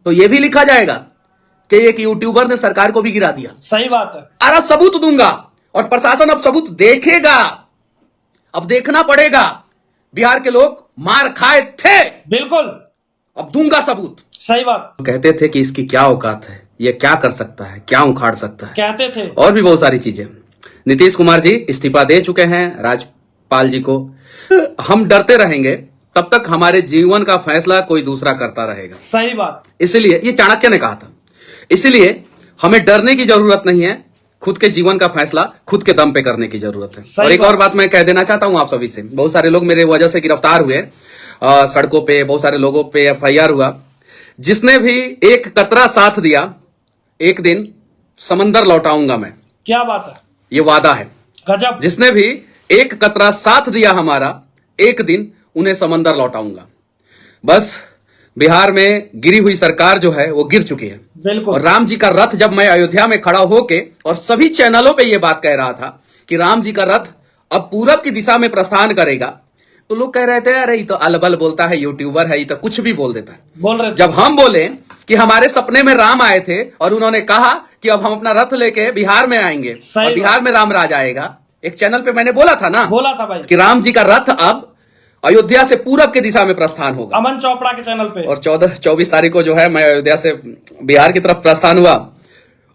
तो ये भी लिखा जाएगा कि एक यूट्यूबर ने सरकार को भी गिरा दिया। सही बात है। अरे सबूत दूंगा और प्रशासन अब सबूत देखेगा। अब देखना पड़ेगा। बिहार के लोग मार खाए थे, बिल्कुल, अब दूंगा सबूत। सही बात। कहते थे कि इसकी क्या औकात है, ये क्या कर सकता है, क्या उखाड़ सकता है, कहते थे और भी बहुत सारी चीजें। नीतीश कुमार जी इस्तीफा दे चुके हैं राज्यपाल जी को। हम डरते रहेंगे तब तक हमारे जीवन का फैसला कोई दूसरा करता रहेगा। सही बात। इसलिए ये चाणक्य ने कहा था, इसलिए हमें डरने की जरूरत नहीं है, खुद के जीवन का फैसला खुद के दम पे करने की जरूरत है। और एक और बात मैं कह देना चाहता हूं आप सभी से, बहुत सारे लोग मेरे वजह से गिरफ्तार हुए, सड़कों पे बहुत सारे लोगों पे एफआईआर हुआ। जिसने भी एक कतरा साथ दिया, एक दिन समंदर लौटाऊंगा मैं। क्या बात है, ये वादा है। गजब। जिसने भी एक कतरा साथ दिया हमारा, एक दिन उन्हें समंदर लौटाऊंगा। बस बिहार में गिरी हुई सरकार जो है वो गिर चुकी है। बिल्कुल। और राम जी का रथ, जब मैं अयोध्या में खड़ा होके और सभी चैनलों पे ये बात कह रहा था कि राम जी का रथ अब पूरब की दिशा में प्रस्थान करेगा, तो लोग कह रहे थे अरे ये तो अलबल बोलता है, यूट्यूबर है, ये तो कुछ भी बोल देता है। बोल रहे थे। जब हम बोले कि हमारे सपने में राम आए थे और उन्होंने कहा कि अब हम अपना रथ लेके बिहार में आएंगे और बिहार में राम राज आएगा, एक चैनल पे मैंने बोला था ना, बोला था भाई, कि राम जी का रथ अब अयोध्या से पूरब की दिशा में प्रस्थान होगा। अमन चोपड़ा के चैनल पे। और 24 तारीख को जो है मैं अयोध्या से बिहार की तरफ प्रस्थान हुआ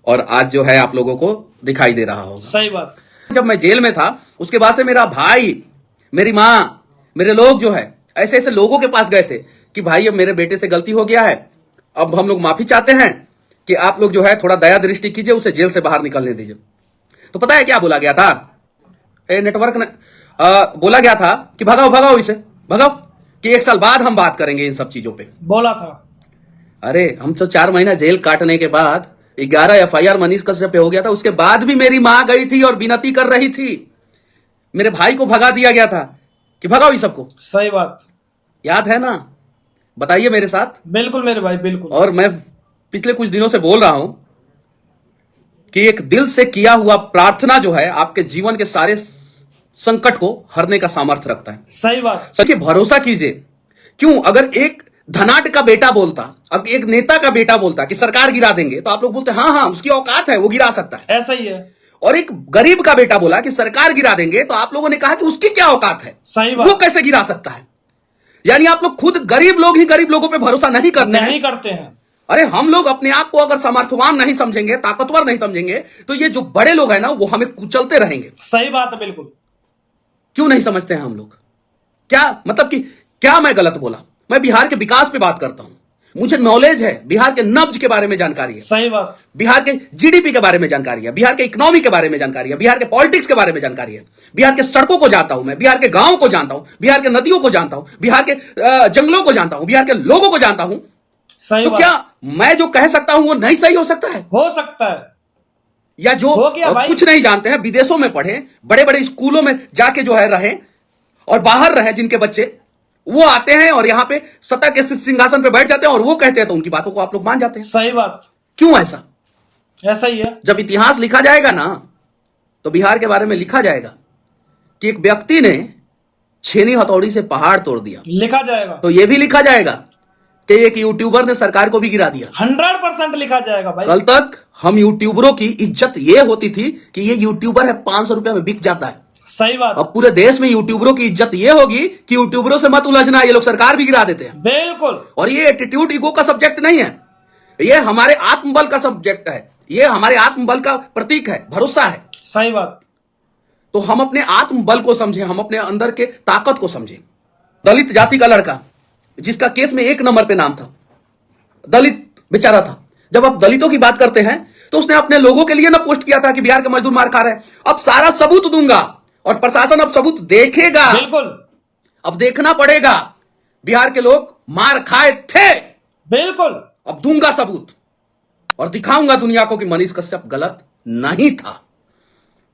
और आज जो है आप लोगों को दिखाई दे रहा होगा। सही बात। जब मैं जेल में था उसके बाद से मेरा भाई, मेरी माँ, मेरे लोग जो है ऐसे ऐसे लोगों के पास गए थे कि भाई अब मेरे बेटे से गलती हो गया है, अब हम लोग माफी चाहते हैं कि आप लोग जो है थोड़ा दया दृष्टि कीजिए, उसे जेल से बाहर निकलने दीजिए। तो पता है क्या बोला गया था? नेटवर्क ने बोला गया था कि भगाओ भगाओ इसे, भगाओ, कि 1 साल बाद हम बात करेंगे इन सब चीजों पे। बोला था। अरे हम तो 4 महीना जेल काटने के बाद 11 एफआईआर मनीष कश्यप पे हो गया था, उसके बाद भी मेरी मां गई थी और विनती कर रही थी। मेरे भाई को भगा दिया गया था कि भगाओ इस सबको। सही बात। याद है ना? बताइए मेरे साथ। बिल्कुल मेरे भाई, बिल्कुल। और मैं पिछले कुछ दिनों से बोल रहा हूं कि एक दिल से किया हुआ प्रार्थना जो है आपके जीवन के सारे संकट को हरने का सामर्थ्य रखता है। सही बात। सच्चे भरोसा कीजिए। क्यों? अगर एक धनाढ्य का बेटा बोलता, अब एक नेता का बेटा बोलता कि सरकार गिरा देंगे, तो आप लोग बोलते हाँ हाँ उसकी औकात है, वो गिरा सकता है। ऐसा ही है। और एक गरीब का बेटा बोला कि सरकार गिरा देंगे, तो आप लोगों ने कहा कि उसकी क्या औकात है, सही बात, वो कैसे गिरा सकता है। यानी आप लोग खुद गरीब लोग ही गरीब लोगों पे भरोसा नहीं करते हैं। अरे हम लोग अपने आप को अगर सामर्थ्यवान नहीं समझेंगे, ताकतवर नहीं समझेंगे, तो ये जो बड़े लोग हैं ना वो हमें कुचलते रहेंगे। सही बात है, बिल्कुल। क्यों नहीं समझते हैं हम लोग? क्या मतलब कि क्या मैं गलत बोला? मैं बिहार के विकास पे बात करता हूं, मुझे नॉलेज है, बिहार के नब्ज के बारे में जानकारी है। सही बात। बिहार के जीडीपी के बारे में जानकारी है, बिहार के इकोनॉमी के बारे में जानकारी है, बिहार के पॉलिटिक्स के बारे में जानकारी है, बिहार के सड़कों को जानता हूं मैं, बिहार के गांवों को जानता हूं, बिहार के नदियों को जानता हूं, बिहार के जंगलों को जानता हूं, बिहार के लोगों को जानता हूं। सही तो बात। क्या मैं जो कह सकता हूं वो नहीं सही हो सकता है? हो सकता है। या जो कुछ नहीं जानते हैं, विदेशों में पढ़े, बड़े बड़े स्कूलों में जाके जो है रहे और बाहर रहे जिनके बच्चे, वो आते हैं और यहां पे सत्ता के सिंहासन पे बैठ जाते हैं और वो कहते हैं तो उनकी बातों को आप लोग मान जाते हैं। सही बात। क्यों ऐसा? ऐसा ही है। जब इतिहास लिखा जाएगा ना, तो बिहार के बारे में लिखा जाएगा कि एक व्यक्ति ने छेनी हथौड़ी से पहाड़ तोड़ दिया, लिखा जाएगा। तो यह भी लिखा जाएगा कि एक यूट्यूबर ने सरकार को भी गिरा दिया। 100% लिखा जाएगा भाई। कल तक हम यूट्यूबरों की इज्जत ये होती थी कि ये यूट्यूबर है, 500 रुपया में बिक जाता है। सही बात। अब पूरे देश में यूट्यूबरों की इज्जत ये होगी कि यूट्यूबरों से मत उलझना, ये लोग सरकार भी गिरा देते हैं। बिल्कुल। और ये एटीट्यूड ईगो का सब्जेक्ट नहीं है, ये हमारे आत्मबल का सब्जेक्ट है, ये हमारे आत्मबल का प्रतीक है, भरोसा है। सही बात। तो हम अपने आत्मबल को समझें, हम अपने अंदर के ताकत को समझें। दलित जाति का लड़का जिसका केस में 1 नंबर पे नाम था, दलित बेचारा था। जब आप दलितों की बात करते हैं तो उसने अपने लोगों के लिए ना पोस्ट किया था कि बिहार के मजदूर मार खा रहे हैं। अब सारा सबूत दूंगा और प्रशासन अब सबूत देखेगा। बिल्कुल। अब देखना पड़ेगा। बिहार के लोग मार खाए थे, बिल्कुल, अब दूंगा सबूत और दिखाऊंगा दुनिया को कि मनीष कश्यप गलत नहीं था।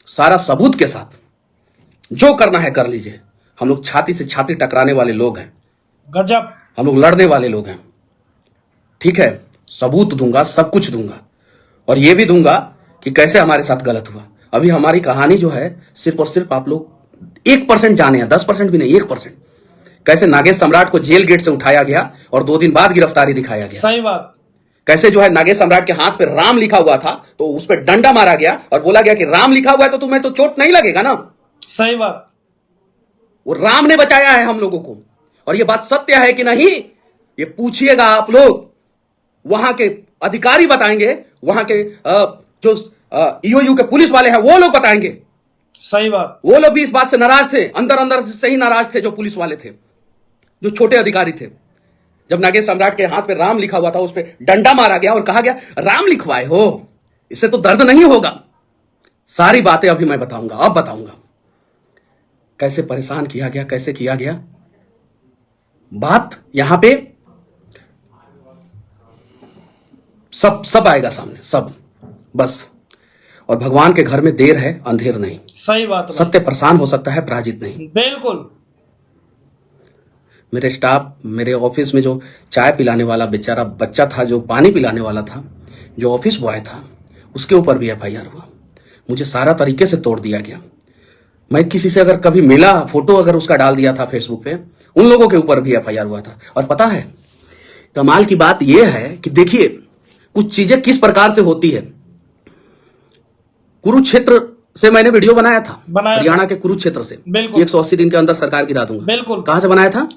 सारा सबूत के साथ जो करना है कर लीजिए। हम लोग छाती से छाती टकराने वाले लोग हैं, गजब, हम लोग लड़ने वाले लोग हैं। ठीक है, सबूत दूंगा, सब कुछ दूंगा और यह भी दूंगा कि कैसे हमारे साथ गलत हुआ। अभी हमारी कहानी जो है सिर्फ और सिर्फ आप लोग 1% जाने हैं, 10% भी नहीं, 1%। कैसे नागेश सम्राट को जेल गेट से उठाया गया और 2 दिन बाद गिरफ्तारी दिखाया गया। सही बात। कैसे जो है नागेश सम्राट के हाथ पे राम लिखा हुआ था तो उस पर डंडा मारा गया और बोला गया कि राम लिखा हुआ है तो तुम्हें तो चोट नहीं लगेगा ना। सही बात। वो राम ने बचाया है हम लोगों को। और ये बात सत्य है कि नहीं, ये पूछिएगा आप लोग, वहां के अधिकारी बताएंगे, वहां के जो ईओयू के पुलिस वाले हैं वो लोग बताएंगे। सही बात। वो लोग भी इस बात से नाराज थे, अंदर अंदर से ही नाराज थे जो पुलिस वाले थे, जो छोटे अधिकारी थे। जब नागेश सम्राट के हाथ पे राम लिखा हुआ था उस पर डंडा मारा गया और कहा गया राम लिखवाए हो, इससे तो दर्द नहीं होगा। सारी बातें अभी मैं बताऊंगा, अब बताऊंगा कैसे परेशान किया गया, कैसे किया गया। बात यहां पे सब आएगा सामने, सब बस। और भगवान के घर में देर है अंधेर नहीं। सही बात है। सत्य परेशान हो सकता है, पराजित नहीं। बिल्कुल। मेरे स्टाफ, मेरे ऑफिस में जो चाय पिलाने वाला बेचारा बच्चा था, जो पानी पिलाने वाला था, जो ऑफिस बॉय था, उसके ऊपर भी एफआईआर हुआ। मुझे सारा तरीके से तोड़ दिया गया। मैं किसी से अगर कभी मिला, फोटो अगर उसका डाल दिया था फेसबुक पे, उन लोगों के ऊपर भी एफआईआर हुआ था। और पता है कमाल की बात यह है कि देखिए कुछ चीजें किस प्रकार से होती है। कुरुक्षेत्र से मैंने वीडियो बनाया था, हरियाणा के कुरुक्षेत्र से। 180 दिन के अंदर सरकार गिरा दूंगा। बिल्कुल। कहां से बनाया था?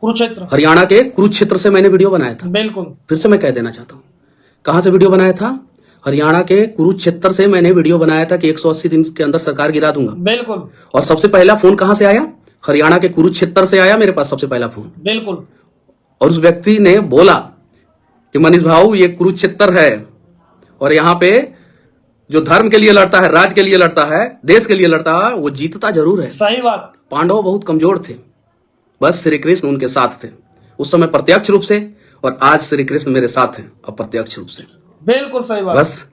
कुरुक्षेत्र, हरियाणा के कुरुक्षेत्र से मैंने वीडियो बनाया था। बिल्कुल। फिर से मैं कह देना चाहता हूं, कहां से वीडियो बनाया था? हरियाणा के कुरुक्षेत्र से मैंने वीडियो बनाया था कि 180 दिन के अंदर सरकार गिरा दूंगा। बिल्कुल। और सबसे पहला फोन कहां से आया? हरियाणा के कुरुक्षेत्र से आया मेरे पास सबसे पहला फोन। बिल्कुल। और उस व्यक्ति ने बोला कि मनीष भाऊ ये कुरुक्षेत्र है और यहाँ पे जो धर्म के लिए लड़ता है, राज्य के लिए लड़ता है, देश के लिए लड़ता है, वो जीतता जरूर है। सही बात। पांडव बहुत कमजोर थे, बस श्री कृष्ण उनके साथ थे उस समय प्रत्यक्ष रूप से, और आज श्री कृष्ण मेरे साथ हैं अप्रत्यक्ष रूप से। बिल्कुल सही बात। बस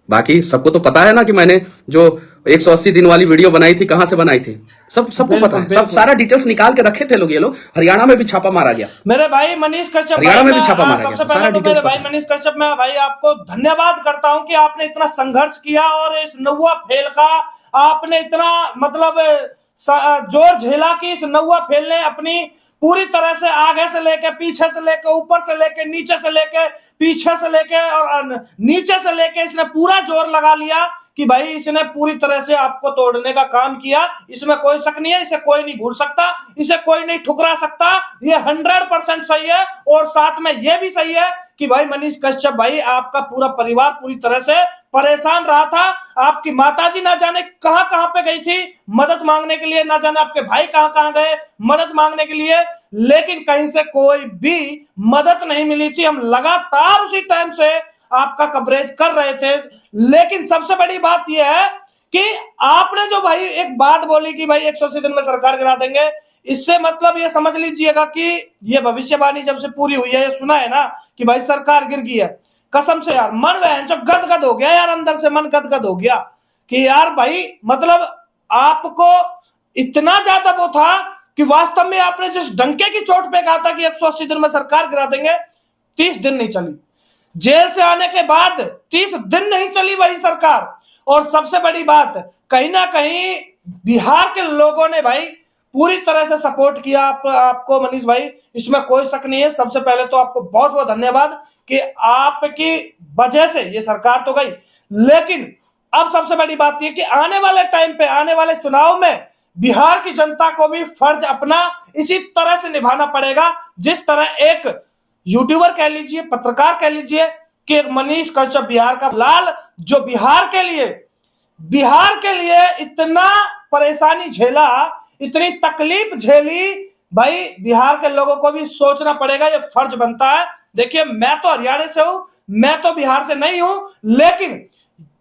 बाकी सबको तो पता है ना कि मैंने जो 180 दिन वाली वीडियो बनाई थी कहां से बनाई थी, सबको पता है। सब सारा डिटेल्स निकाल के रखे थे लोग। ये लोग हरियाणा में भी छापा मारा गया, मेरे भाई मनीष कश्यप, हरियाणा में भी छापा मारा गया। सबसे पहले तो मेरे भाई मनीष कश्यप, मैं भाई आपको धन्यवाद करता हूं कि आपने इतना संघर्ष किया और इस नौवा फेल का आपने इतना मतलब जोर झेला कि इस नौवा फेल ने अपनी पूरी तरह से आगे से लेके, पीछे से लेके, ऊपर से लेके, नीचे से लेके, पीछे से लेके और नीचे से लेके इसने पूरा जोर लगा लिया कि भाई इसने पूरी तरह से आपको तोड़ने का काम किया। इसमें कोई शक नहीं है, इसे कोई नहीं भूल सकता, इसे कोई नहीं ठुकरा सकता। ये 100% सही है। और साथ में ये भी सही है कि भाई मनीष कश्यप भाई, आपका पूरा परिवार पूरी तरह से परेशान रहा था। आपकी माताजी ना जाने कहां कहां पे गई थी मदद मांगने के लिए, ना जाने आपके भाई कहां कहां गए मदद मांगने के लिए, लेकिन कहीं से कोई भी मदद नहीं मिली थी। हम लगातार उसी टाइम से आपका कवरेज कर रहे थे। लेकिन सबसे बड़ी बात यह है कि आपने जो भाई एक बात बोली कि भाई 180 दिन में सरकार गिरा देंगे, इससे मतलब ये समझ लीजिएगा कि ये भविष्यवाणी जब से पूरी हुई है, ये सुना है ना कि भाई सरकार गिर गई है, कसम से यार मन वह जो गदगद हो गया यार, अंदर से मन गदगद हो गया कि यार भाई मतलब आपको इतना ज्यादा वो था कि वास्तव में आपने जिस डंके की चोट पे कहा था कि 180 दिन में सरकार गिरा देंगे, 30 दिन नहीं चली। जेल से आने के बाद 30 दिन नहीं चली वही सरकार। और सबसे बड़ी बात, कहीं ना कहीं बिहार के लोगों ने भाई पूरी तरह से सपोर्ट किया आपको मनीष भाई, इसमें कोई शक नहीं है। सबसे पहले तो आपको बहुत बहुत धन्यवाद कि आपकी वजह से ये सरकार तो गई, लेकिन अब सबसे बड़ी बात यह कि आने वाले टाइम पे, आने वाले चुनाव में बिहार की जनता को भी फर्ज अपना इसी तरह से निभाना पड़ेगा, जिस तरह एक यूट्यूबर कह लीजिए, पत्रकार कह लीजिए कि एक मनीष कश्यप बिहार का लाल, जो बिहार के लिए इतना परेशानी झेला, इतनी तकलीफ झेली, भाई बिहार के लोगों को भी सोचना पड़ेगा, ये फर्ज बनता है। देखिए मैं तो हरियाणा से हूं, मैं तो बिहार से नहीं हूं, लेकिन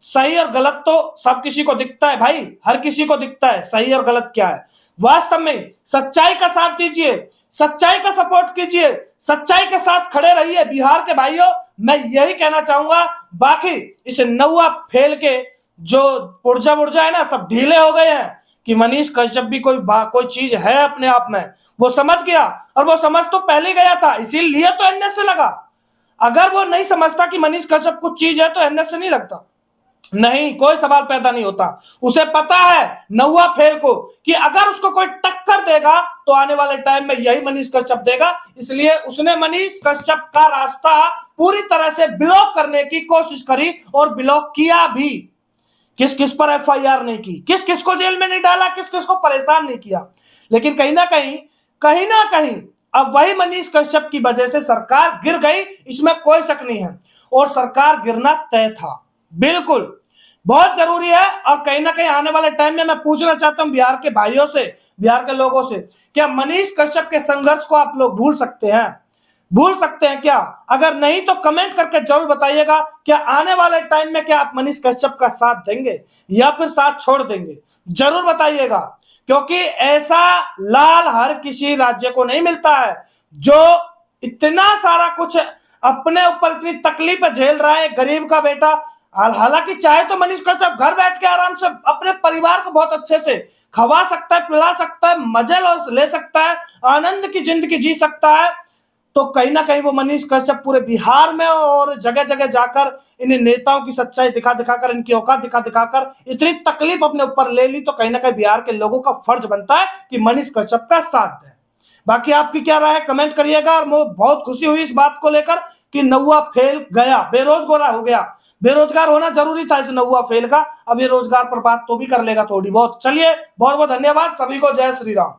सही और गलत तो सब किसी को दिखता है भाई, हर किसी को दिखता है सही और गलत क्या है। वास्तव में सच्चाई का साथ दीजिए, सच्चाई का सपोर्ट कीजिए, सच्चाई के साथ खड़े रहिए बिहार के भाइयों, मैं यही कहना चाहूंगा। बाकी इस नौवा फेल के जो पुर्जा है ना, सब ढीले हो गए हैं कि मनीष कश्यप भी कोई चीज है अपने आप में, वो समझ गया। और वो समझ तो पहले गया था, इसीलिए तो एनएस से लगा। अगर वो नहीं समझता कि मनीष कश्यप कुछ चीज है तो एनएस से नहीं लगता। नहीं, कोई सवाल पैदा नहीं होता। उसे पता है नौवा फेल को कि अगर उसको कोई टक्कर देगा तो आने वाले टाइम में यही मनीष कश्यप देगा, इसलिए उसने मनीष कश्यप का रास्ता पूरी तरह से ब्लॉक करने की कोशिश करी और ब्लॉक किया भी। किस किस पर एफआईआर नहीं की, किस किस को जेल में नहीं डाला, किस किस को परेशान नहीं किया, लेकिन कहीं ना कहीं अब वही मनीष कश्यप की वजह से सरकार गिर गई, इसमें कोई शक नहीं है। और सरकार गिरना तय था, बिल्कुल बहुत जरूरी है। और कहीं ना कहीं आने वाले टाइम में मैं पूछना चाहता हूं बिहार के भाइयों से, बिहार के लोगों से, क्या मनीष कश्यप के संघर्ष को आप लोग भूल सकते हैं? भूल सकते हैं क्या? अगर नहीं तो कमेंट करके जरूर बताइएगा। क्या आने वाले टाइम में क्या आप मनीष कश्यप का साथ देंगे या फिर साथ छोड़ देंगे? जरूर बताइएगा, क्योंकि ऐसा लाल हर किसी राज्य को नहीं मिलता है जो इतना सारा कुछ अपने ऊपर इतनी तकलीफ झेल रहा है, गरीब का बेटा। हालांकि चाहे तो मनीष कश्यप घर बैठ के आराम से अपने परिवार को बहुत अच्छे से खवा सकता है, पिला सकता है, मजे ले सकता है, आनंद की जिंदगी जी सकता है, तो कहीं ना कहीं वो मनीष कश्यप पूरे बिहार में और जगह जगह जाकर इन नेताओं की सच्चाई दिखाकर, इनकी औकात दिखाकर इतनी तकलीफ अपने ऊपर ले ली, तो कहीं ना कहीं बिहार के लोगों का फर्ज बनता है कि मनीष कश्यप का साथ दें। बाकी आपकी क्या राय है कमेंट करिएगा। और मुझे बहुत खुशी हुई इस बात को लेकर कि नौवा फेल गया, बेरोजगार हो गया। बेरोजगार होना जरूरी था इस नौवा फेल का। अब ये रोजगार पर बात तो भी कर लेगा थोड़ी बहुत। चलिए, बहुत बहुत धन्यवाद सभी को। जय श्री राम।